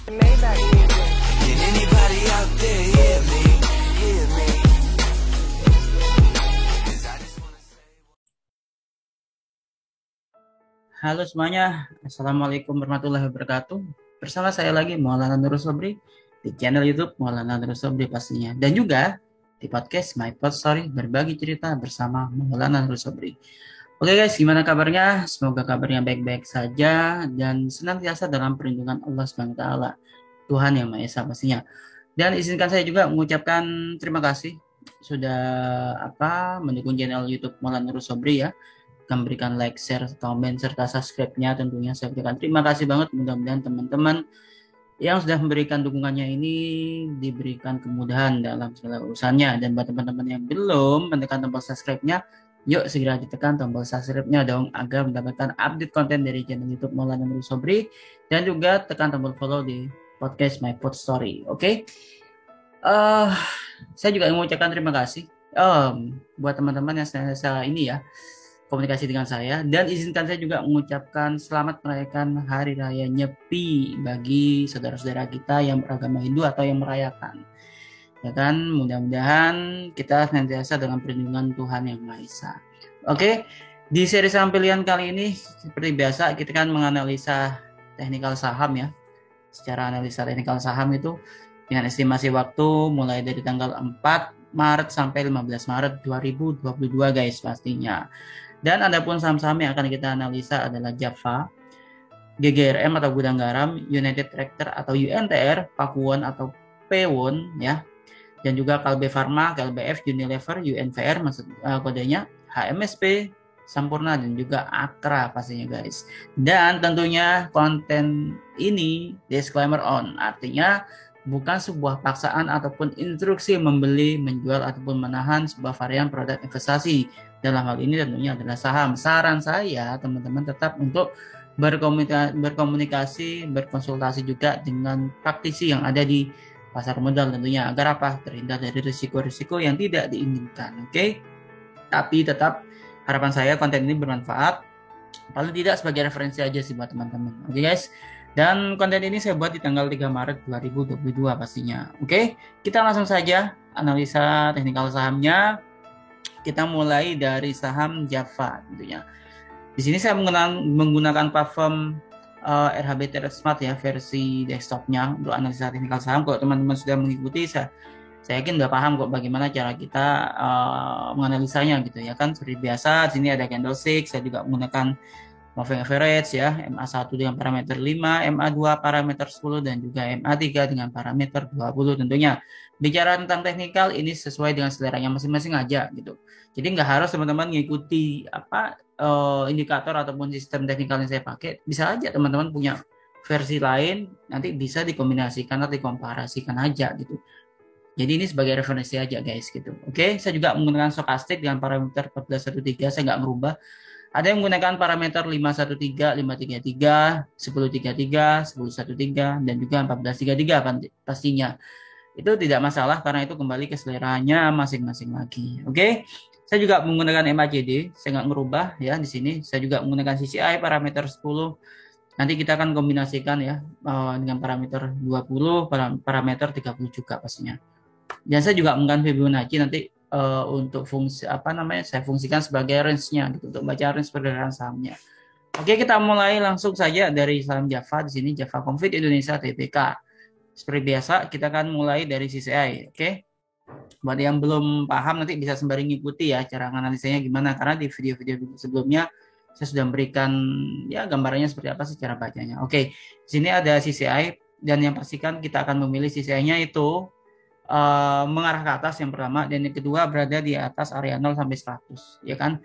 Maybach music. Can anybody out there hear me? Hear me? 'Cause I just wanna say. Halo semuanya, Assalamualaikum warahmatullahi wabarakatuh. Bersama saya lagi Maulana Nurul Sobri di channel YouTube Maulana Nurul Sobri pastinya, dan juga di podcast My Pod Story berbagi cerita bersama Maulana Nurul Sobri. Oke guys, gimana kabarnya? Semoga kabarnya baik-baik saja dan senantiasa dalam perlindungan Allah Subhanahu wa taala, Tuhan yang Maha Esa pastinya. Dan izinkan saya juga mengucapkan terima kasih sudah mendukung channel YouTube Maulana Nurul Sobri ya. Memberikan like, share, komen, serta subscribe-nya tentunya saya berikan terima kasih banget. Mudah-mudahan teman-teman yang sudah memberikan dukungannya ini diberikan kemudahan dalam segala urusannya. Dan buat teman-teman yang belum menekan tombol subscribe-nya, yuk segera ditekan tombol subscribe-nya dong agar mendapatkan update konten dari channel YouTube Maulana Nurul Sobri, dan juga tekan tombol follow di podcast My Pod Story. Oke? Saya juga mengucapkan terima kasih buat teman-teman yang senantiasa ini ya komunikasi dengan saya, dan izinkan saya juga mengucapkan selamat merayakan Hari Raya Nyepi bagi saudara-saudara kita yang beragama Hindu atau yang merayakan. Ya kan, mudah-mudahan kita senantiasa dengan perlindungan Tuhan yang Maha Esa. Oke, di seri saham pilihan kali ini seperti biasa kita kan menganalisa teknikal saham ya. Secara analisa teknikal saham itu dengan estimasi waktu mulai dari tanggal 4 Maret sampai 15 Maret 2022 guys pastinya. Dan adapun saham-saham yang akan kita analisa adalah Java, GGRM atau Gudang Garam, United Tractor atau UNTR, Pakuwon atau Pewon ya. Dan juga Kalbe Pharma, KLBF, Unilever, UNVR maksud kodenya, HMSP, Sampurna, dan juga Akra pastinya guys. Dan tentunya konten ini disclaimer on, artinya bukan sebuah paksaan ataupun instruksi membeli, menjual, ataupun menahan sebuah varian produk investasi. Dalam hal ini tentunya adalah saham. Saran saya teman-teman tetap untuk berkomunikasi, berkonsultasi juga dengan praktisi yang ada di pasar modal tentunya, agar terhindar dari risiko-risiko yang tidak diinginkan. Oke? Tapi tetap harapan saya konten ini bermanfaat, paling tidak sebagai referensi aja sih buat teman-teman. Oke guys? Dan konten ini saya buat di tanggal 3 Maret 2022 pastinya. Oke, kita langsung saja analisa teknikal sahamnya. Kita mulai dari saham Java tentunya. Di sini saya menggunakan platform RHB Trade Smart ya, versi desktopnya untuk analisa teknikal saham. Kalau teman-teman sudah mengikuti, saya yakin udah paham kok bagaimana cara kita menganalisanya gitu ya kan. Seperti biasa, di sini ada candlestick. Saya juga menggunakan moving average ya, MA1 dengan parameter 5, MA2 parameter 10, dan juga MA3 dengan parameter 20 tentunya. Bicara tentang teknikal ini sesuai dengan seleranya masing-masing aja gitu. Jadi nggak harus teman-teman mengikuti indikator ataupun sistem teknikal yang saya pakai. Bisa aja teman-teman punya versi lain, nanti bisa dikombinasikan atau dikomparasikan aja gitu. Jadi ini sebagai referensi aja guys gitu. Oke, saya juga menggunakan stokastik dengan parameter 1413, saya nggak merubah. Ada yang menggunakan parameter 513, 533, 1033, 1013, dan juga 1433 pastinya. Itu tidak masalah karena itu kembali ke seleranya masing-masing lagi. Oke. Saya juga menggunakan MACD, saya nggak merubah ya di sini. Saya juga menggunakan CCI parameter 10. Nanti kita akan kombinasikan ya dengan parameter 20, parameter 30 juga pastinya. Dan saya juga menggunakan Fibonacci nanti untuk fungsi saya fungsikan sebagai range-nya gitu, untuk baca range pergerakan sahamnya. Oke, kita mulai langsung saja dari saham Java. Di sini Java Confit Indonesia Tbk. Seperti biasa kita akan mulai dari CCI. Oke. Buat yang belum paham nanti bisa sembari ngikuti ya cara analisanya gimana, karena di video-video sebelumnya saya sudah memberikan ya gambarannya seperti apa sih cara bacanya. Oke. Di sini ada CCI, dan yang pastikan kita akan memilih CCI-nya itu mengarah ke atas yang pertama, dan yang kedua berada di atas area 0 sampai 100 ya kan.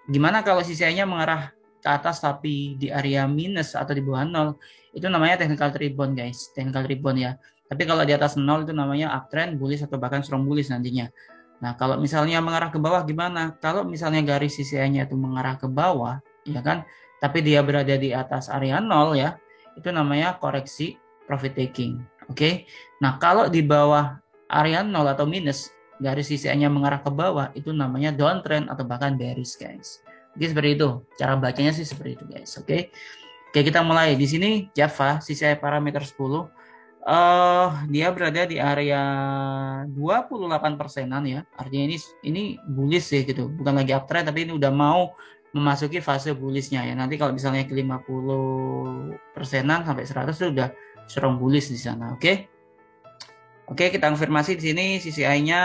Gimana kalau CCI-nya mengarah ke atas tapi di area minus atau di bawah 0, itu namanya technical rebound guys, technical rebound ya. Tapi kalau di atas 0 itu namanya uptrend, bullish, atau bahkan strong bullish nantinya. Nah, kalau misalnya mengarah ke bawah gimana? Kalau misalnya garis CCI-nya itu mengarah ke bawah ya kan, tapi dia berada di atas area 0 ya, itu namanya koreksi profit taking. Oke. Nah, kalau di bawah area 0 atau minus, garis CCI-nya mengarah ke bawah, itu namanya downtrend atau bahkan bearish guys. Oke, seperti itu. Cara bacanya sih seperti itu guys. Oke. Oke, kita mulai. Di sini Java CCI parameter 10 Dia berada di area 28%-an ya. Artinya ini bullish sih gitu. Bukan lagi uptrend tapi ini udah mau memasuki fase bullishnya ya. Nanti kalau misalnya ke 50%-an sampai 100 itu udah strong bullish di sana. Oke. Oke, kita konfirmasi di sini CCI-nya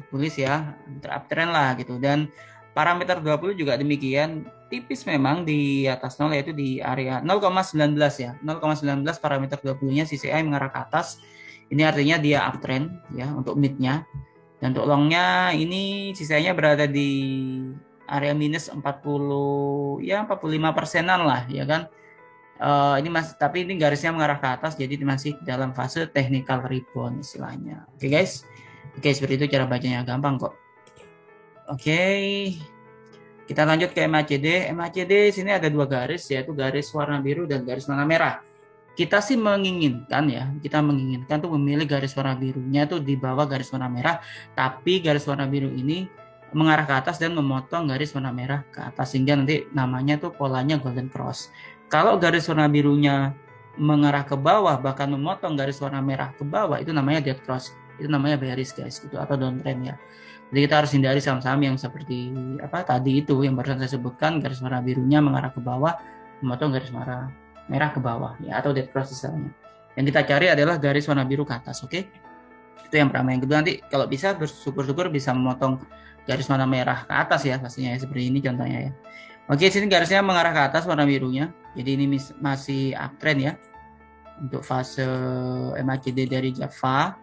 bullish ya, uptrend lah gitu. Dan parameter 20 juga demikian, tipis memang di atas 0 yaitu di area 0,19 ya. 0,19 parameter 20-nya CCI mengarah ke atas. Ini artinya dia uptrend ya untuk mid-nya. Dan untuk long-nya ini CCI-nya berada di area minus 40 ya 45%-an lah ya kan. Ini masih, tapi ini garisnya mengarah ke atas, jadi masih dalam fase technical rebound istilahnya. Oke guys, oke seperti itu cara bacanya, gampang kok. Oke, kita lanjut ke MACD. MACD sini ada dua garis, yaitu garis warna biru dan garis warna merah. Kita sih menginginkan ya, kita menginginkan tuh memilih garis warna birunya tuh di bawah garis warna merah, tapi garis warna biru ini mengarah ke atas dan memotong garis warna merah ke atas sehingga nanti namanya tuh polanya golden cross. Kalau garis warna birunya mengarah ke bawah bahkan memotong garis warna merah ke bawah itu namanya dead cross. Itu namanya bearish guys gitu atau downtrend ya. Jadi kita harus hindari saham-saham yang seperti apa tadi itu yang barusan saya sebutkan, garis warna birunya mengarah ke bawah memotong garis warna merah ke bawah ya atau dead cross istilahnya. Yang kita cari adalah garis warna biru ke atas, oke? Itu yang pertama. Yang kedua nanti kalau bisa bersyukur-syukur bisa memotong garis warna merah ke atas ya pastinya ya, seperti ini contohnya ya. Oke, sini garisnya mengarah ke atas warna birunya. Jadi ini masih uptrend ya. Untuk fase MACD dari Java.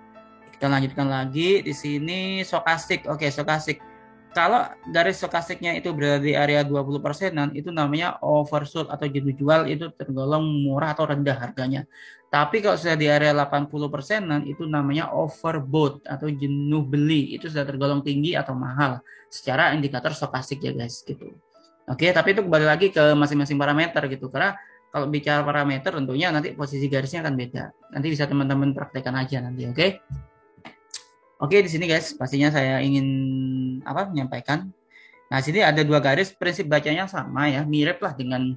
Kita lanjutkan lagi di sini stokastik. Oke, stokastik. Kalau garis stokastiknya itu berada di area 20%-an, itu namanya oversold atau jenuh jual, itu tergolong murah atau rendah harganya. Tapi kalau sudah di area 80%-an, itu namanya overbought atau jenuh beli. Itu sudah tergolong tinggi atau mahal secara indikator stokastik ya guys gitu. Oke, tapi itu kembali lagi ke masing-masing parameter gitu. Karena kalau bicara parameter tentunya nanti posisi garisnya akan beda. Nanti bisa teman-teman praktekkan aja nanti, oke? Oke, di sini guys, pastinya saya ingin menyampaikan. Nah, sini ada dua garis, prinsip bacanya sama ya, mirip lah dengan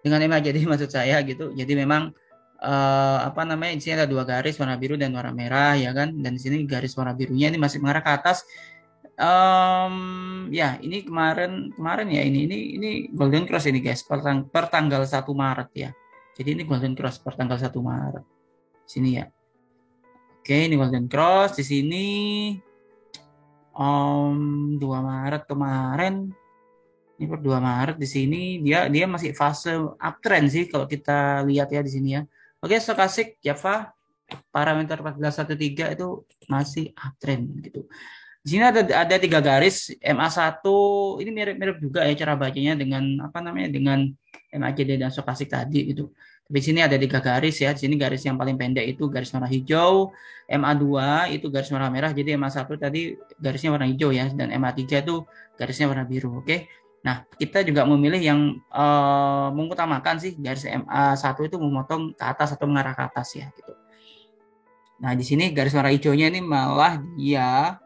dengan MACD maksud saya gitu. Jadi memang di sini ada dua garis warna biru dan warna merah ya kan. Dan di sini garis warna birunya ini masih mengarah ke atas. Ya ini kemarin ya ini golden cross ini guys per tanggal 1 Maret ya. Jadi ini golden cross per tanggal 1 Maret. Sini ya. Oke, ini golden cross di sini 2 Maret kemarin. Ini per 2 Maret di sini dia masih fase uptrend sih kalau kita lihat ya di sini ya. Oke, stokastik Java parameter 1413 itu masih uptrend gitu. Di sini ada 3 garis MA1 ini mirip-mirip juga ya cara bacanya dengan dengan MACD dan stokastik tadi gitu. Tapi di sini ada 3 garis ya. Di sini garis yang paling pendek itu garis warna hijau, MA2 itu garis warna merah. Jadi MA1 tadi garisnya warna hijau ya dan MA3 itu garisnya warna biru. Oke. Nah, kita juga memilih yang mengutamakan sih garis MA1 itu memotong ke atas atau mengarah ke atas ya gitu. Nah, di sini garis warna hijaunya ini malah dia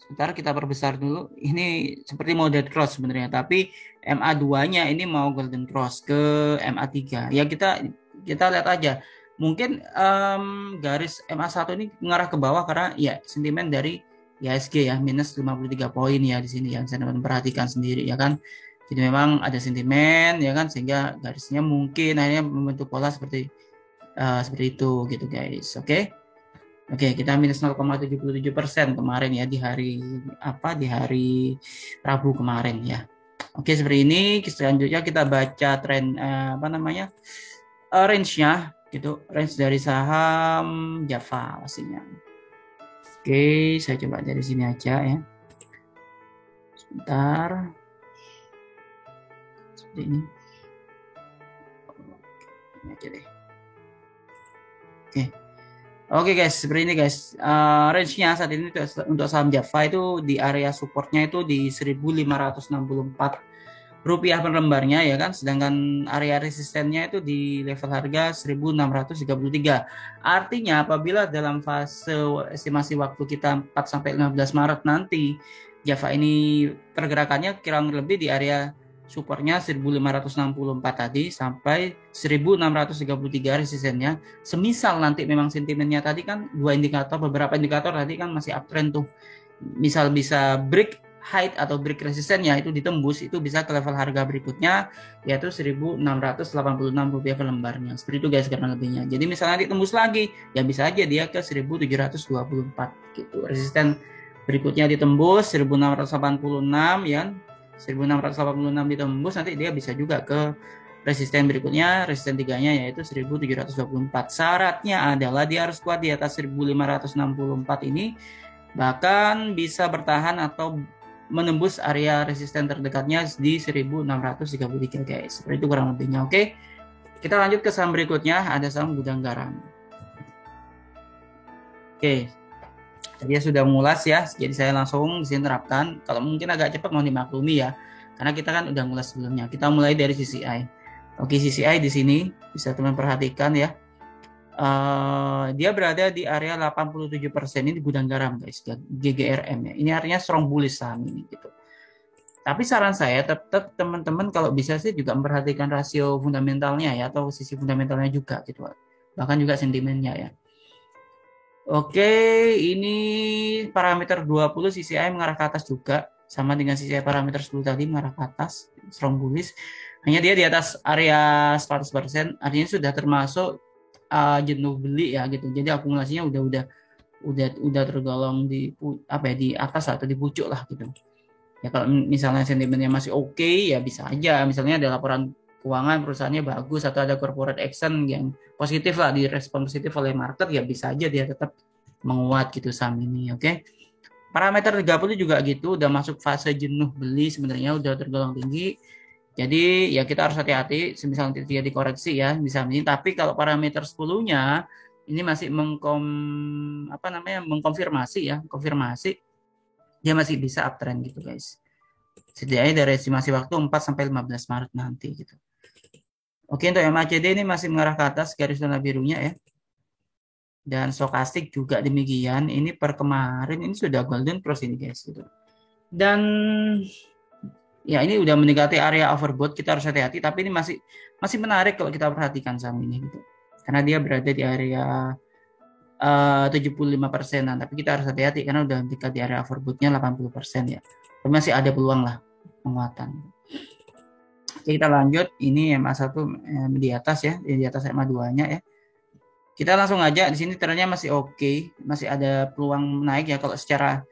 sebentar kita perbesar dulu. Ini seperti mau dead cross sebenarnya, tapi MA2-nya ini mau golden cross ke MA3. Ya kita lihat aja. Mungkin garis MA1 ini mengarah ke bawah karena ya sentimen dari IHSG ya minus 53 poin ya di sini yang saya perhatikan sendiri ya kan. Jadi memang ada sentimen ya kan sehingga garisnya mungkin akhirnya membentuk pola seperti itu gitu guys. Oke. Oke, kita minus 0,77% kemarin ya di hari Rabu kemarin ya. Oke, seperti ini. Selanjutnya kita baca tren range-nya gitu, range dari saham Java pastinya. Oke, saya coba dari sini aja ya. Sebentar. Seperti ini. Ini aja deh. Oke guys, seperti ini guys. Range-nya saat ini untuk saham Java itu di area supportnya itu di 1.564 rupiah per lembarnya ya kan. Sedangkan area resistennya itu di level harga 1.633. Artinya apabila dalam fase estimasi waktu kita 4 sampai 15 Maret nanti Java ini pergerakannya kurang lebih di area supportnya 1564 tadi sampai 1633 resistennya. Semisal nanti memang sentimennya tadi kan beberapa indikator tadi kan masih uptrend tuh. Misal bisa break height atau break resistennya itu ditembus, itu bisa ke level harga berikutnya yaitu Rp1.686 per lembarnya. Seperti itu guys karena lebihnya. Jadi misalnya ditembus lagi, ya bisa aja dia ke 1.724 gitu. Resisten berikutnya ditembus 1.686 ya. 1.686 ditembus, nanti dia bisa juga ke resisten berikutnya, resisten 3-nya yaitu 1.724. Syaratnya adalah dia harus kuat di atas 1.564 ini, bahkan bisa bertahan atau menembus area resisten terdekatnya di 1633 guys. Seperti itu kurang lebihnya. Oke. Kita lanjut ke saham berikutnya, ada saham Gudang Garam. Oke. Tadi sudah mengulas ya, jadi saya langsung di sini terapkan. Kalau mungkin agak cepat mohon dimaklumi ya, karena kita kan udah ngulas sebelumnya. Kita mulai dari CCI. Oke, CCI di sini bisa teman perhatikan ya. Dia berada di area 87% ini di Gudang Garam guys, GGRM ya. Ini artinya strong bullish saham ini gitu. Tapi saran saya tetap teman-teman kalau bisa sih juga memperhatikan rasio fundamentalnya ya, atau sisi fundamentalnya juga gitu. Bahkan juga sentimennya ya. Oke, ini parameter 20 CCI mengarah ke atas juga, sama dengan CCI parameter 10 tadi mengarah ke atas, strong bullish. Hanya dia di atas area 100%, artinya sudah termasuk jenuh beli ya gitu. Jadi akumulasinya udah tergolong di di atas atau di pucuk lah gitu. Ya kalau misalnya sentimennya masih oke, ya bisa aja. Misalnya ada laporan keuangan perusahaannya bagus atau ada corporate action yang positif lah, direspon positif oleh market, ya bisa aja dia tetap menguat gitu saham ini. Oke. Parameter 30 juga gitu, udah masuk fase jenuh beli sebenarnya, udah tergolong tinggi. Jadi ya kita harus hati-hati semisal nanti dia dikoreksi ya di saham ini. Tapi kalau parameter 10-nya ini masih mengkonfirmasi dia masih bisa uptrend gitu guys. Setidaknya dari estimasi waktu 4 sampai 15 Maret nanti gitu. Oke, untuk MACD ini masih mengarah ke atas garis zona birunya ya. Dan stokastik juga demikian. Ini per kemarin ini sudah golden cross ini guys gitu. Dan ya ini udah mendekati area overbought, kita harus hati-hati, tapi ini masih menarik kalau kita perhatikan saham ini gitu. Karena dia berada di area 75%-an, tapi kita harus hati-hati karena udah dekat di area overbought-nya 80% ya. Tapi masih ada peluang lah penguatan. Oke, kita lanjut. Ini MA1 di atas ya, di atas MA2-nya ya. Kita langsung aja, di sini trennya masih oke, masih ada peluang naik ya kalau secara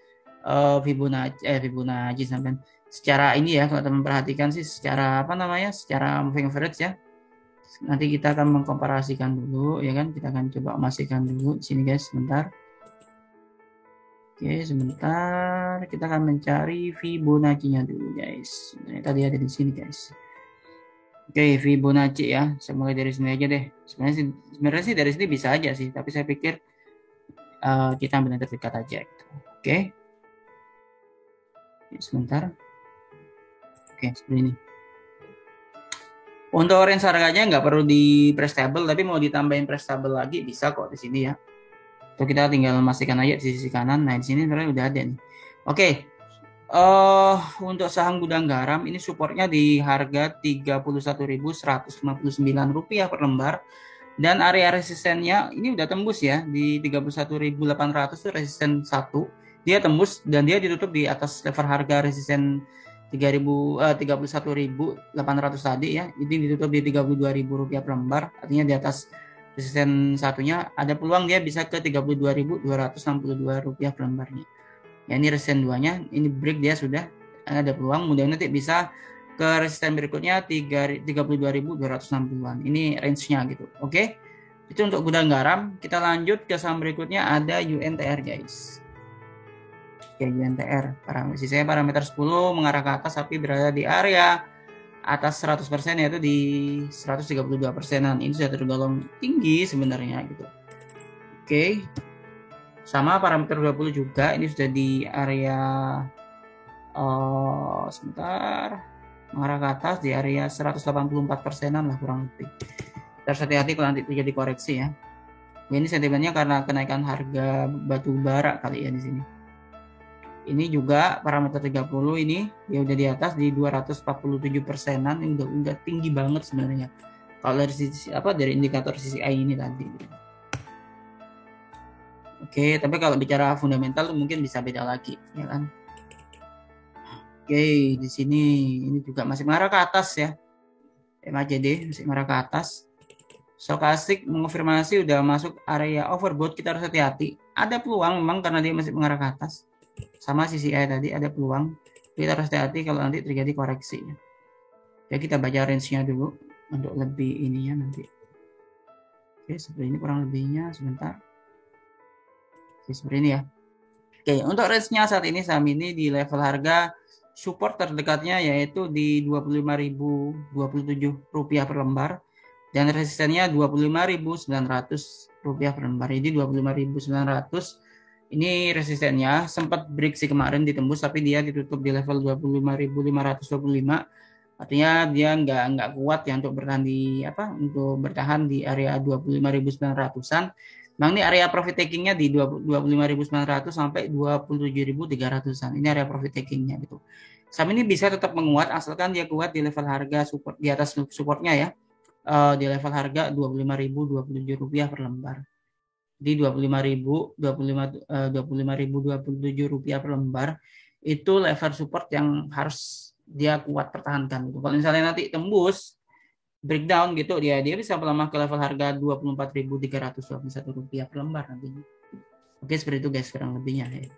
Fibonacci sampai secara ini ya, kalau teman perhatikan sih secara secara moving average ya. Nanti kita akan mengkomparasikan dulu ya kan, kita akan coba masihkan dulu di sini guys sebentar. Oke, sebentar kita akan mencari Fibonacci-nya dulu guys. Tadi ada di sini guys. Oke, Fibonacci ya. Saya mulai dari sini aja deh. Sebenarnya sih dari sini bisa aja sih, tapi saya pikir kita ambil yang terdekat aja gitu. Oke. Sebentar. Oke, seperti ini. Untuk range harganya nggak perlu di prestable, tapi mau ditambahin prestable lagi bisa kok di sini ya. Atau kita tinggal masihkan aja di sisi kanan. Nah, di sini sebenarnya udah ada nih. Oke. Untuk saham Gudang Garam ini supportnya di harga Rp31.159 per lembar, dan area resistennya ini udah tembus ya di 31.800 itu resisten 1, dia tembus dan dia ditutup di atas level harga resisten 31.800 tadi ya, ini ditutup di Rp32.000 per lembar, artinya di atas resisten satunya ada peluang dia bisa ke Rp32.262 per lembarnya. Ya ini resisten 2-nya, ini break dia sudah ada peluang, mudah-mudahan nanti bisa ke resisten berikutnya 32.260-an. Ini range-nya gitu. Oke. Itu untuk Gudang Garam. Kita lanjut ke saham berikutnya, ada UNTR guys. Oke, UNTR. Sisanya parameter 10 mengarah ke atas tapi berada di area atas 100% yaitu di 132%-an. Ini sudah tergolong tinggi sebenarnya gitu. Oke. Sama parameter 20 juga, ini sudah di area sebentar mengarah ke atas di area 184%-an lah kurang lebih. Harus hati-hati kalau nanti terjadi koreksi ya. Ini sentimennya karena kenaikan harga batu bara kali ya di sini. Ini juga parameter 30 ini dia udah di atas di 247%-an, ini udah tinggi banget sebenarnya. Kalau dari sisi dari indikator CCI ini tadi. Oke, tapi kalau bicara fundamental mungkin bisa beda lagi, ya kan? Oke, di sini ini juga masih mengarah ke atas ya. MACD masih mengarah ke atas. Stokastik mengonfirmasi udah masuk area overbought, kita harus hati-hati. Ada peluang memang karena dia masih mengarah ke atas. Sama CCI tadi ada peluang. Kita harus hati-hati kalau nanti terjadi koreksi. Ya, kita baca range-nya dulu untuk lebih ininya nanti. Oke, seperti ini kurang lebihnya, sebentar. Oke, seperti ini ya. Oke, untuk range-nya saat ini saham ini di level harga support terdekatnya yaitu di 25.027 rupiah per lembar. Dan resistennya 25.900 rupiah per lembar. Jadi 25.900 ini resistennya sempat break sih kemarin ditembus, tapi dia ditutup di level 25.525. Artinya dia nggak kuat ya untuk bertahan di area 25.900-an. Bang, ini area profit takingnya di 25.900 sampai 27.300-an. Ini area profit takingnya gitu. Saham ini bisa tetap menguat asalkan dia kuat di level harga support di atas supportnya ya. Di level harga 25.027 rupiah per lembar. Di 25.027 rupiah per lembar itu level support yang harus dia kuat pertahankan. Kalau misalnya nanti tembus breakdown gitu, dia bisa melemah ke level harga 24.321 rupiah per lembar nantinya. Oke, seperti itu guys kurang lebihnya ya.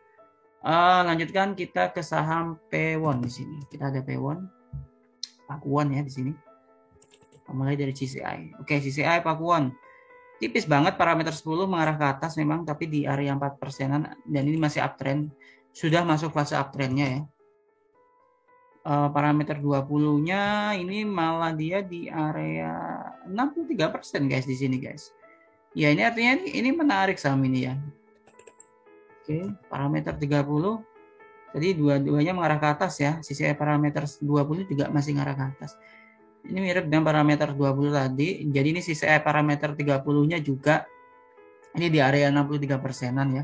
Lanjutkan kita ke saham P1 di sini. Kita ada P1, Pakuan ya di sini. Mulai dari CCI. Oke, CCI Pakuan. Tipis banget parameter 10 mengarah ke atas memang, tapi di area 4%-an dan ini masih uptrend. Sudah masuk fase uptrendnya ya. Parameter 20-nya ini malah dia di area 63% guys di sini guys. Ya, ini artinya ini menarik saham ini ya. Oke, parameter 30. Jadi dua-duanya mengarah ke atas ya. CCI parameter 20 juga masih mengarah ke atas. Ini mirip dengan parameter 20 tadi. Jadi ini CCI parameter 30-nya juga ini di area 63%-an ya.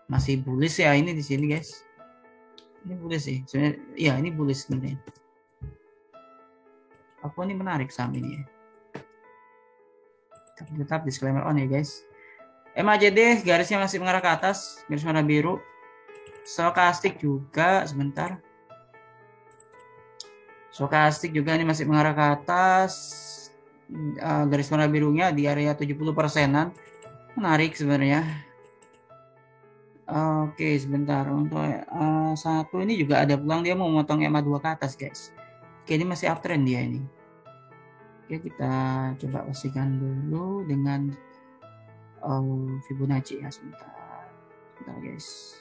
Masih bullish ya ini di sini guys. Ini bullish sih. Sebenarnya ya ini bullish sebenarnya. Apa ini menarik saham ini ya. Tetap disclaimer on ya guys. MACD garisnya masih mengarah ke atas, garis warna biru. Stokastik juga sebentar. Stokastik juga ini masih mengarah ke atas, garis warna birunya di area 70%-an. Menarik sebenarnya. Oke, sebentar. Untuk satu ini juga ada peluang dia mau memotong EMA2 ke atas guys. Oke, ini masih uptrend dia ini. Oke, kita coba pastikan dulu dengan Fibonacci ya, sebentar guys.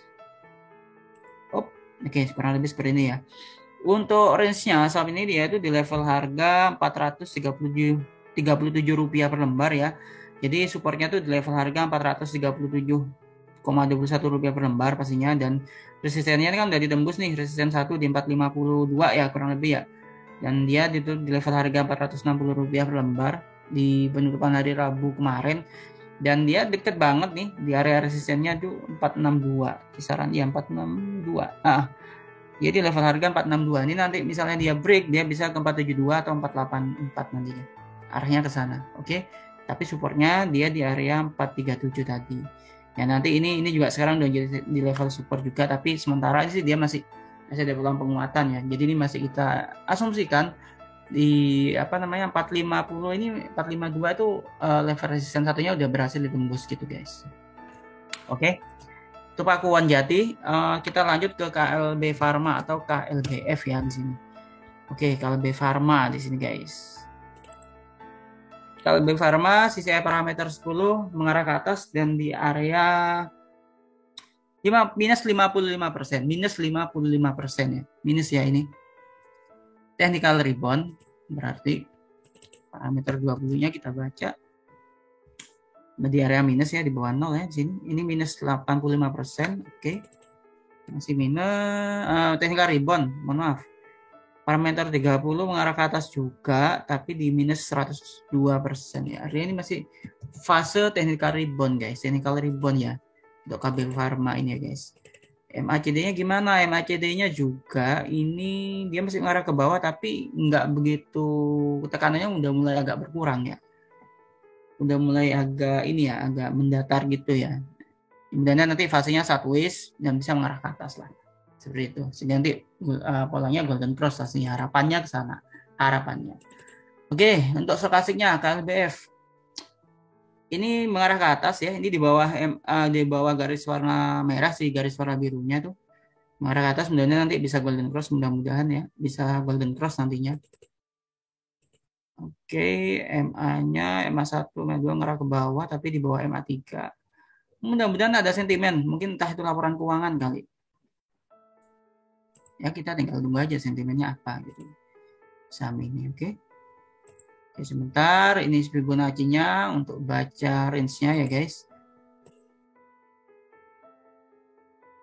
Oke, kurang lebih seperti ini ya. Untuk range-nya saat ini dia itu di level harga 437 rupiah per lembar ya. Jadi supportnya tuh di level harga 437,21 rupiah per lembar pastinya, dan resistennya ini kan udah ditembus nih, resisten 1 di 452 ya kurang lebih ya. Dan dia di level harga 460 rupiah per lembar di penutupan hari Rabu kemarin. Dan dia deket banget nih di area resistennya tuh 462, kisaran ya 462. Jadi level harga 462. Ini nanti misalnya dia break, dia bisa ke 472 atau 484 nantinya. Arahnya ke sana. Oke. Tapi supportnya dia di area 437 tadi. Ya nanti ini juga sekarang udah jadi di level support juga, tapi sementara sih dia masih ada peluang penguatan ya. Jadi ini masih kita asumsikan di 450 ini 452 itu level resisten satunya udah berhasil ditembus gitu guys. Oke. Itu Pakuan Jati. Kita lanjut ke KLB Pharma atau KLBF ya di sini. Oke, KLB Pharma di sini guys. KLB Pharma CCI parameter 10 mengarah ke atas dan di area minus 55%, ya. Minus ya ini. Technical rebound berarti parameter 20-nya kita baca di area minus ya, di bawah 0 ya di sini. Ini minus 85%. Oke. Masih minus technical rebound, mohon maaf. Parameter 30 mengarah ke atas juga tapi di minus 102% ya. Artinya ini masih fase technical rebound guys, technical rebound ya untuk KB Pharma ini ya guys. MACD-nya gimana? MACD-nya juga ini dia masih mengarah ke bawah tapi nggak begitu, tekanannya udah mulai agak berkurang ya. Udah mulai agak ini ya, agak mendatar gitu ya. Kemudian nanti fasenya sideways dan bisa mengarah ke atas lah. Seperti itu. Sehingga nanti polanya golden cross pastinya, harapannya ke sana. Harapannya. Oke, untuk stokastiknya KLBF ini mengarah ke atas ya. Ini di bawah garis warna merah sih, garis warna birunya tuh mengarah ke atas. Mudah-mudahan nanti bisa golden cross, mudah-mudahan ya bisa golden cross nantinya. Oke, MA-nya MA1, MA2 mengarah ke bawah tapi di bawah MA3. Mudah-mudahan ada sentimen, mungkin entah itu laporan keuangan kali. Ya kita tinggal tunggu aja sentimennya apa gitu. Saham ini, oke. Oke, sebentar, ini Fibonacci-nya untuk baca range-nya ya guys.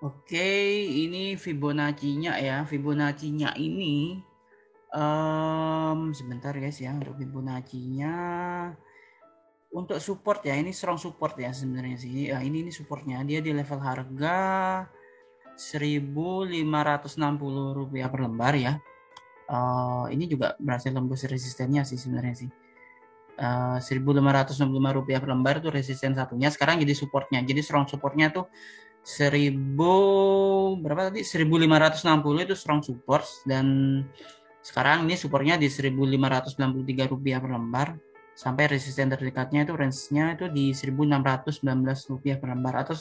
Oke, ini Fibonacci-nya ya. Fibonacci-nya ini sebentar guys ya, untuk Fibonacci-nya untuk support ya, ini strong support ya sebenarnya sih. Ya, ini supportnya dia di level harga Rp1.560 per lembar ya. Ini juga berhasil tembus resistennya sih sebenarnya sih. Rp1.565 per lembar itu resisten satunya, sekarang jadi supportnya. Jadi strong supportnya tuh 1.560 itu strong support, dan sekarang ini supportnya di Rp1.593 per lembar, sampai resisten terdekatnya itu range-nya itu di Rp1.619 per lembar, atau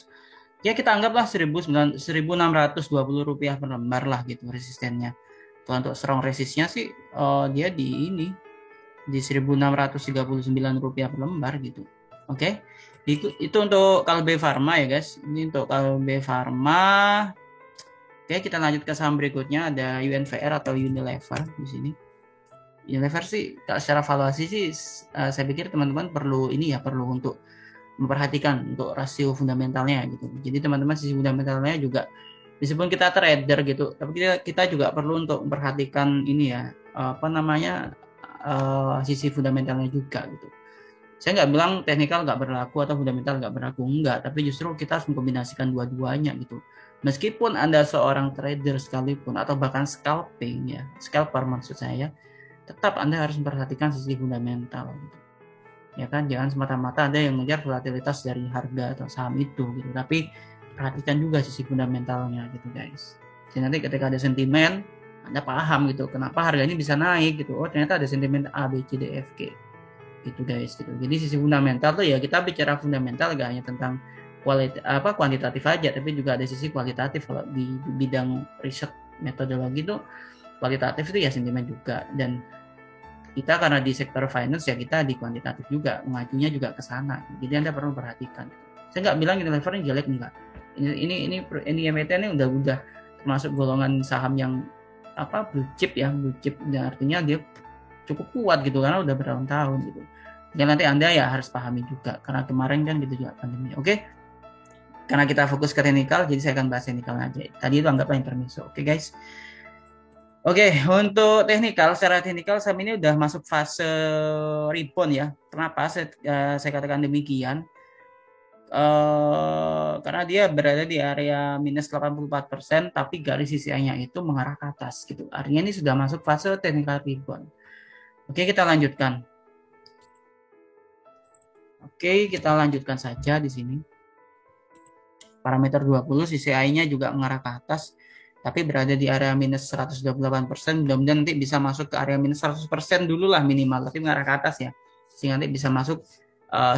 ya kita anggaplah Rp1.620 per lembar lah gitu resistennya. Kalau untuk strong resistnya sih dia di ini di Rp1.639 per lembar gitu. Oke. Itu untuk Kalbe Pharma ya guys. Ini untuk Kalbe Pharma. Oke, kita lanjut ke saham berikutnya, ada UNVR atau Unilever di sini. Unilever sih secara valuasi sih saya pikir teman-teman perlu untuk memperhatikan untuk rasio fundamentalnya gitu. Jadi teman-teman sisi fundamentalnya juga, meskipun kita trader gitu, tapi kita juga perlu untuk memperhatikan ini ya, sisi fundamentalnya juga gitu. Saya nggak bilang teknikal nggak berlaku atau fundamental nggak berlaku, enggak, tapi justru kita harus mengkombinasikan dua-duanya gitu. Meskipun Anda seorang trader sekalipun atau bahkan scalper maksud saya, tetap Anda harus memperhatikan sisi fundamental gitu. Ya kan, jangan semata-mata ada yang mengejar volatilitas dari harga atau saham itu gitu, tapi perhatikan juga sisi fundamentalnya gitu guys. Jadi nanti ketika ada sentimen, Anda paham gitu kenapa harga ini bisa naik gitu. Oh, ternyata ada sentimen A, B, C, D, F, G gitu guys gitu. Jadi sisi fundamental tuh ya, kita bicara fundamental gak hanya tentang kuantitatif aja, tapi juga ada sisi kualitatif. Kalau di bidang riset metodologi tuh kualitatif itu ya sentimen juga, dan kita karena di sektor finance ya kita di kuantitatif juga, mengacunya juga ke sana. Jadi Anda perlu perhatikan. Saya nggak bilang Unilever ini jelek, enggak. Ini MAT ini udah termasuk golongan saham yang blue chip ya, dan artinya dia cukup kuat gitu karena udah bertahun-tahun gitu. Dan nanti Anda ya harus pahami juga karena kemarin kan gitu juga pandemi. Oke. Karena kita fokus ke teknikal, jadi saya akan bahas teknikal aja. Tadi itu anggaplah intermezzo. Oke guys. Oke, untuk teknikal, secara teknikal saham ini udah masuk fase rebound ya. Kenapa saya katakan demikian? Karena dia berada di area minus 84%, tapi garis CCI-nya itu mengarah ke atas gitu. Artinya ini sudah masuk fase technical rebound. Oke, kita lanjutkan. Oke, kita lanjutkan saja di sini. Parameter 20 CCI-nya juga mengarah ke atas, tapi berada di area minus 128%. Mudah-mudahan nanti bisa masuk ke area minus 100% dulu lah minimal, tapi mengarah ke atas ya, sehingga nanti bisa masuk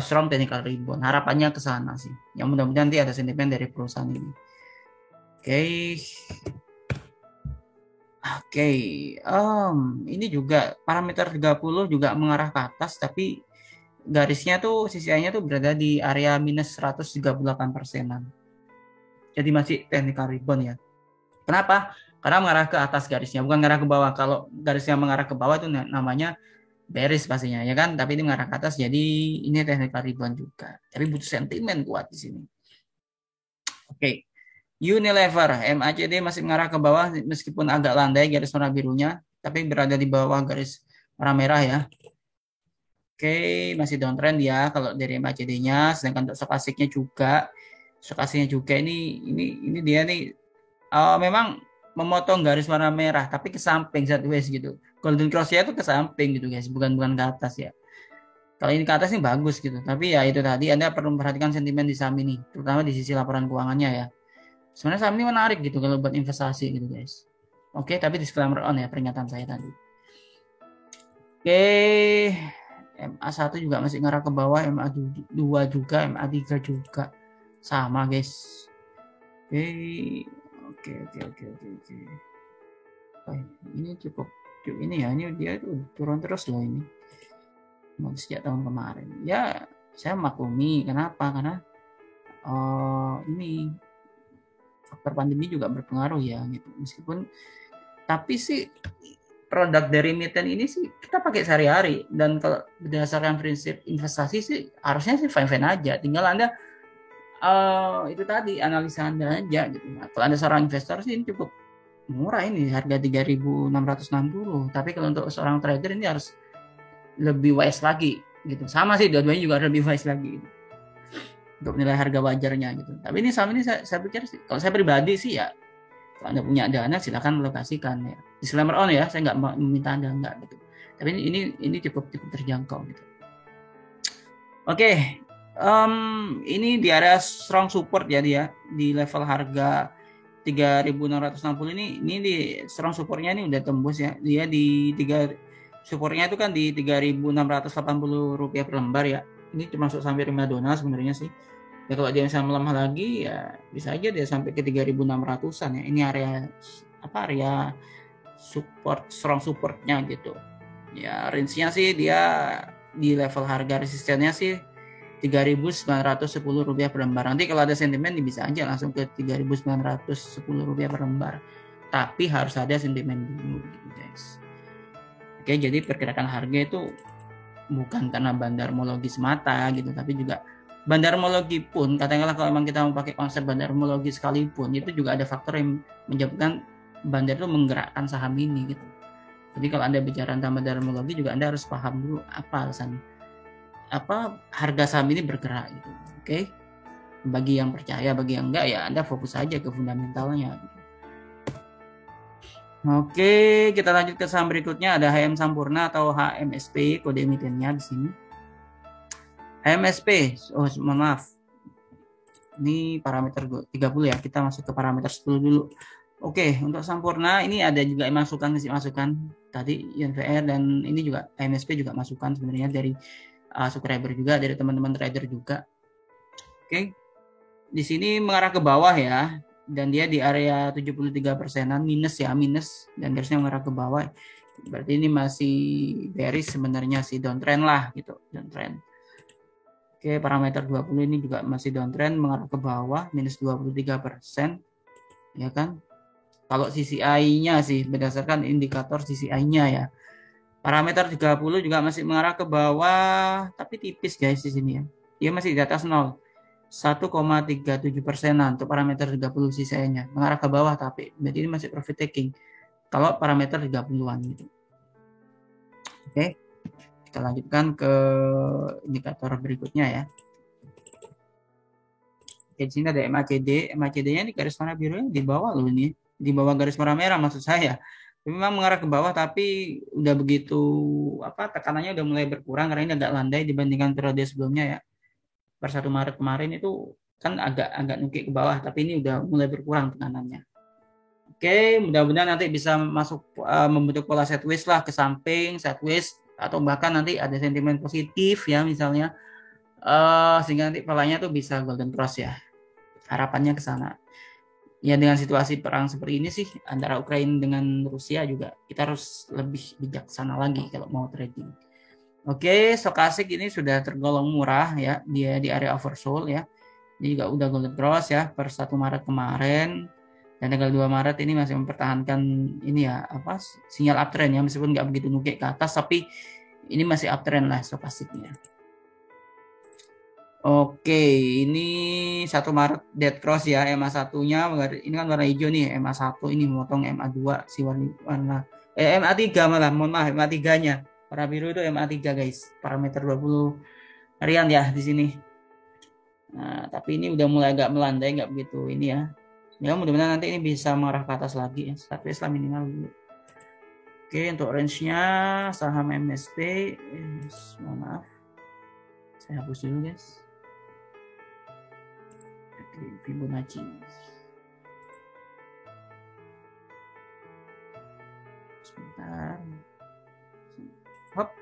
strong technical rebound. Harapannya ke sana sih. Yang mudah-mudahan nanti ada sentimen dari perusahaan ini. Oke. Ini juga parameter 30 juga mengarah ke atas, tapi garisnya tuh CCI-nya tuh berada di area minus 138%-an. Jadi masih technical rebound ya. Kenapa? Karena mengarah ke atas garisnya, bukan mengarah ke bawah. Kalau garisnya mengarah ke bawah itu namanya bearish pastinya ya kan, tapi ini mengarah ke atas, jadi ini technical rebound juga. Tapi butuh sentimen kuat di sini. Oke. Unilever, MACD masih mengarah ke bawah meskipun agak landai garis warna birunya, tapi berada di bawah garis warna merah ya. Oke, masih downtrend ya kalau dari MACD-nya, sedangkan untuk stokastiknya juga ini dia nih memang memotong garis warna merah tapi ke samping sideways gitu. Golden cross-nya itu ke samping gitu guys, bukan ke atas ya. Kalau ini ke atas ini bagus gitu. Tapi ya itu tadi Anda perlu memperhatikan sentimen di saham ini, terutama di sisi laporan keuangannya ya. Sebenarnya saham ini menarik gitu kalau buat investasi gitu guys. Oke, tapi disclaimer on ya peringatan saya tadi. Oke, MA1 juga masih ngarah ke bawah, MA2 juga, MA3 juga. Sama guys. Oke. Ini cukup ini ya, ini dia itu turun terus loh ini. Sejak tahun kemarin. Ya, saya maklumi. Kenapa? Karena ini faktor pandemi juga berpengaruh ya gitu. Meskipun tapi sih produk dari emiten ini sih kita pakai sehari-hari, dan kalau berdasarkan prinsip investasi sih harusnya sih fine-fine aja. Tinggal Anda itu tadi analisa Anda aja gitu. Nah, kalau Anda seorang investor sih ini cukup murah, ini harga 3.660. Tapi kalau untuk seorang trader ini harus lebih wise lagi gitu. Sama sih dua-duanya juga lebih wise lagi gitu, untuk nilai harga wajarnya gitu. Tapi ini saham ini saya pikir sih, kalau saya pribadi sih ya, kalau Anda punya dana silakan alokasikan ya. Disclaimer on ya, saya nggak meminta Anda enggak gitu. Tapi ini cukup terjangkau gitu. Oke, ini di area strong support ya dia di level harga 3.660 ini di strong supportnya ini udah tembus ya. Dia di supportnya itu kan di 3.680 rupiah per lembar ya. Ini termasuk sampai primadona sebenarnya sih. Ya kalau dia bisa melemah lagi ya bisa aja dia sampai ke 3.600-an ya. Ini area support, strong supportnya gitu. Ya range-nya sih dia di level harga resistennya sih 3.910 rupiah per lembar. Nanti kalau ada sentimen bisa aja langsung ke 3.910 rupiah per lembar. Tapi harus ada sentimen dulu gitu guys. Oke, jadi pergerakan harga itu bukan karena bandarmologi semata gitu, tapi juga bandarmologi pun, katakanlah kalau memang kita mau pakai konsep bandarmologi sekalipun, itu juga ada faktor yang menyebabkan bandar itu menggerakkan saham ini gitu. Jadi kalau Anda bicara tentang bandarmologi juga Anda harus paham dulu apa alasan harga saham ini bergerak gitu. Oke. Bagi yang percaya, bagi yang enggak ya Anda fokus aja ke fundamentalnya gitu. Oke, kita lanjut ke saham berikutnya, ada HM Sampurna atau HMSP, kode emitennya di sini. HMSP, mohon maaf. Ini parameter 30 ya, kita masuk ke parameter 10 dulu. Oke, untuk Sampurna ini ada juga masukan tadi INVR, dan ini juga HMSP juga masukan sebenarnya dari subscriber juga, dari teman-teman trader juga. Oke. Di sini mengarah ke bawah ya. Dan dia di area 73%-an minus, dan garisnya mengarah ke bawah. Berarti ini masih bearish sebenarnya, sih downtrend lah gitu, downtrend. Oke, parameter 20 ini juga masih downtrend mengarah ke bawah, minus 23%. Ya kan? Kalau CCI-nya sih berdasarkan indikator CCI-nya ya. Parameter 30 juga masih mengarah ke bawah, tapi tipis guys di sini ya. Dia masih di atas 0. 1,37%-an untuk parameter 30 sisanya mengarah ke bawah, tapi berarti ini masih profit taking kalau parameter 30-an gitu. Oke, kita lanjutkan ke indikator berikutnya ya. Oke, di sini ada MACD-nya di garis warna biru di bawah loh, ini di bawah garis warna merah maksud saya. Memang mengarah ke bawah, tapi udah begitu tekanannya udah mulai berkurang karena ini agak landai dibandingkan periode sebelumnya ya. Per 1 Maret kemarin itu kan agak nukik ke bawah, tapi ini udah mulai berkurang tekanannya. Oke, mudah-mudahan nanti bisa masuk membentuk pola sideways lah ke samping, sideways, atau bahkan nanti ada sentimen positif ya misalnya, sehingga nanti polanya tuh bisa golden cross ya. Harapannya ke sana. Ya dengan situasi perang seperti ini sih antara Ukraina dengan Rusia juga kita harus lebih bijaksana lagi kalau mau trading. Oke, stokastik ini sudah tergolong murah ya, dia di area oversold ya. Ini juga udah golden cross ya per 1 Maret kemarin, dan tanggal 2 Maret ini masih mempertahankan ini ya sinyal uptrend ya, meskipun nggak begitu nukik ke atas, tapi ini masih uptrend lah stokastiknya. Oke, ini 1 Maret dead cross ya, MA1-nya ini kan warna hijau nih, MA1 ini memotong MA2 si warna MA3 malah, mohon maaf, MA3-nya. Warna biru itu MA3 guys, parameter 20 harian ya di sini. Nah, tapi ini udah mulai agak melandai, nggak begitu ini ya. Ya mudah-mudahan nanti ini bisa mengarah ke atas lagi ya. Start price lah minimal dulu. Oke, untuk range-nya saham MSP, mohon maaf, saya hapus dulu guys. Oke, Fibonacci. Sebentar. Hop.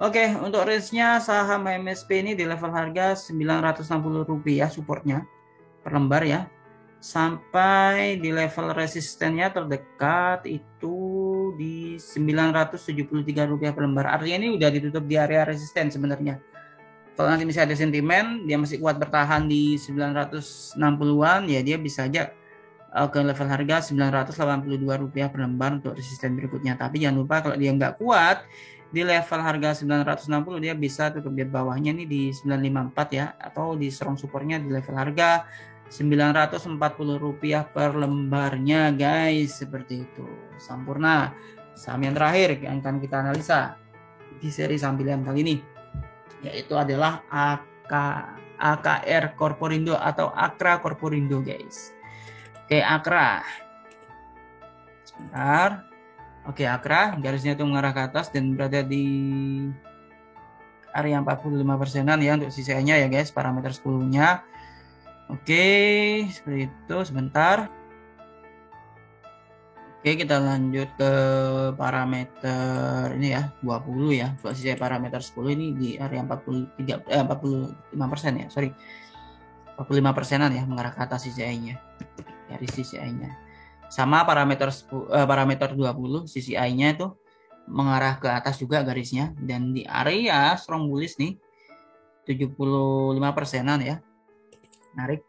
Oke, untuk range-nya saham MSP ini di level harga Rp960 supportnya per lembar ya. Sampai di level resistennya terdekat itu di Rp973 per lembar. Artinya ini udah ditutup di area resisten sebenarnya. Kalau nanti misalnya ada sentimen, dia masih kuat bertahan di 960-an, ya dia bisa aja ke level harga Rp982 per lembar untuk resisten berikutnya. Tapi jangan lupa kalau dia nggak kuat di level harga 960, dia bisa tutup di bawahnya nih di 954 ya, atau di strong supportnya di level harga Rp940 per lembarnya guys, seperti itu. Sampurna. Saham yang terakhir yang akan kita analisa di seri saham pilihan kali ini yaitu adalah AKR Korporindo atau Akra Korporindo guys. Oke, Akra. Sebentar. Oke, Akra garisnya itu mengarah ke atas dan berada di area 45%-an ya untuk CCI-nya ya guys, parameter 10-nya. Oke, seperti itu. Sebentar. Oke, kita lanjut ke parameter ini ya, 20 ya. Posisi parameter 10 ini di area 45% ya, sorry. 45%-an ya, mengarah ke atas CCI-nya. Dari CCI-nya. Sama parameter 20, CCI-nya itu mengarah ke atas juga garisnya. Dan di area strong bullish nih, 75%-an ya. Menarik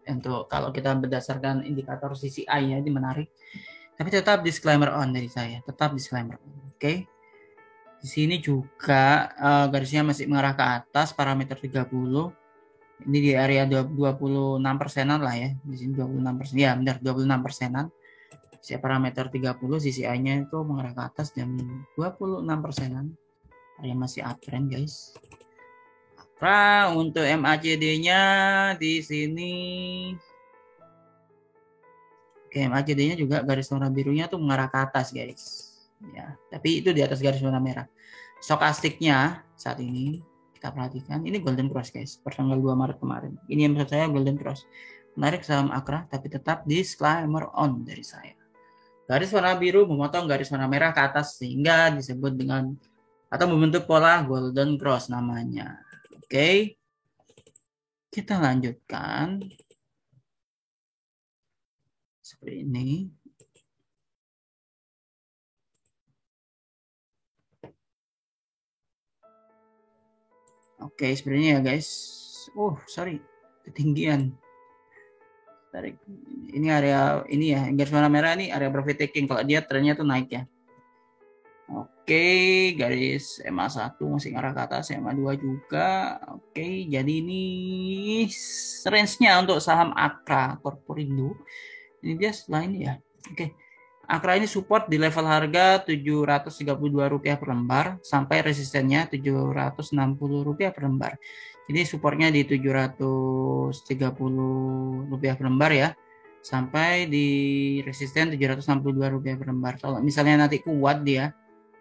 untuk kalau kita berdasarkan indikator CCI-nya ini menarik, tapi tetap disclaimer on dari saya, tetap disclaimer on. Oke. Di sini juga garisnya masih mengarah ke atas, parameter 30. Ini di area 26%-an lah ya. Di sini 26%. Ya, benar 26%-an. Parameter 30 CCI-nya itu mengarah ke atas dan 26%-an. Area masih uptrend guys. Nah, untuk MACD-nya di sini, oke, MACD-nya juga garis warna birunya tuh mengarah ke atas guys. Ya, tapi itu di atas garis warna merah. Stokastiknya saat ini kita perhatikan, ini golden cross guys, per tanggal 2 Maret kemarin. Ini yang menurut saya golden cross. Menarik saham Akra, tapi tetap disclaimer on dari saya. Garis warna biru memotong garis warna merah ke atas sehingga disebut dengan atau membentuk pola golden cross namanya. Oke, kita lanjutkan seperti ini. Oke, seperti ini ya guys. Sorry, ketinggian. Tarik. Ini area ini ya, garis warna merah ini area profit taking. Kalau dia trennya tuh naik ya. Oke, garis MA1 masih ngarah ke atas, MA2 juga. Oke, jadi ini range-nya untuk saham Akra Korporindo. Ini dia selain ini ya. Oke. Akra ini support di level harga Rp732 per lembar sampai resistennya Rp760 per lembar. Jadi supportnya di Rp730 per lembar ya. Sampai di resisten Rp762 per lembar. Kalau misalnya nanti kuat dia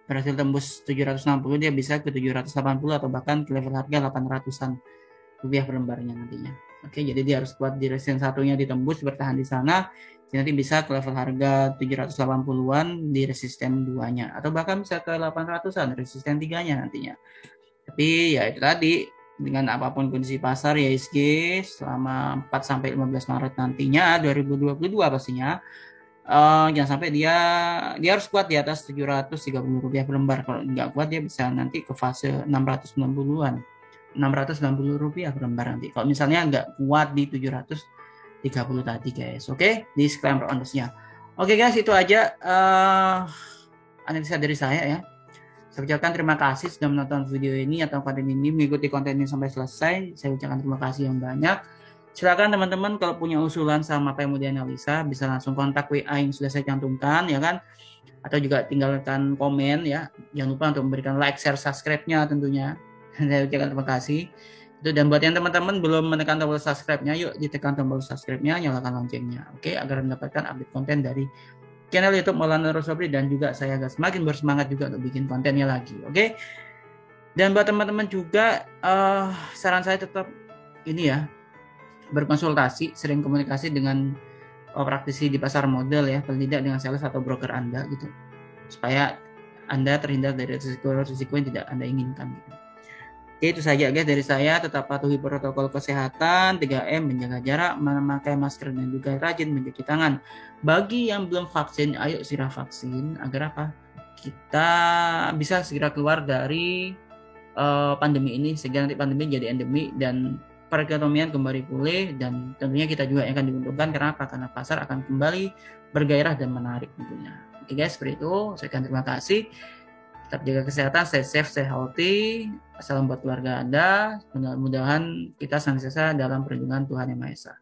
berhasil tembus 760, dia bisa ke 780 atau bahkan ke level harga 800-an rupiah per lembarnya nantinya. Oke, jadi dia harus kuat di resisten satunya ditembus, bertahan di sana, jadi nanti bisa ke level harga 780-an di resisten 2-nya atau bahkan bisa ke 800-an resisten 3-nya nantinya. Tapi ya itu tadi, dengan apapun kondisi pasar ya ISG selama 4 sampai 15 Maret nantinya 2022 pastinya, jangan sampai dia harus kuat di atas Rp730 per lembar. Kalau nggak kuat dia bisa nanti ke fase 690-an, Rp690 per lembar nanti. Kalau misalnya nggak kuat di 730 tadi guys. Oke, disclaimer on-nya. Oke guys, itu aja analisa dari saya ya. Saya ucapkan terima kasih sudah menonton video ini atau konten ini, mengikuti konten ini sampai selesai. Saya ucapkan terima kasih yang banyak. Silakan teman-teman kalau punya usulan sama apa yang mau dianalisa bisa langsung kontak WA yang sudah saya cantumkan ya kan, atau juga tinggalkan komen ya. Jangan lupa untuk memberikan like, share, subscribe-nya tentunya. Saya ucapkan terima kasih. Dan buat yang teman-teman belum menekan tombol subscribe-nya, yuk ditekan tombol subscribe-nya, nyalakan loncengnya, oke, agar mendapatkan update konten dari channel YouTube Maulana Rosobri, dan juga saya agar semakin bersemangat juga untuk bikin kontennya lagi, oke. Dan buat teman-teman juga, saran saya tetap ini ya, berkonsultasi, sering komunikasi dengan praktisi di pasar modal ya, paling tidak dengan sales atau broker Anda gitu, supaya Anda terhindar dari risiko-risiko yang tidak Anda inginkan gitu. Oke, itu saja guys dari saya. Tetap patuhi protokol kesehatan 3M, menjaga jarak, memakai masker, dan juga rajin mencuci tangan. Bagi yang belum vaksin, ayo segera vaksin agar apa? Kita bisa segera keluar dari pandemi ini, sehingga nanti pandemi jadi endemi dan perekonomian kembali pulih, dan tentunya kita juga akan diuntungkan. Karena apa? Karena pasar akan kembali bergairah dan menarik tentunya. Oke guys, seperti itu. Saya terima kasih. Tetap jaga kesehatan, stay safe, stay healthy. Salam buat keluarga Anda. Mudah-mudahan kita senantiasa dalam perlindungan Tuhan Yang Maha Esa.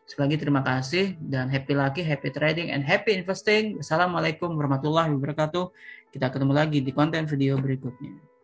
Sekali lagi terima kasih, dan happy lucky, happy trading, and happy investing. Assalamualaikum warahmatullahi wabarakatuh. Kita ketemu lagi di konten video berikutnya.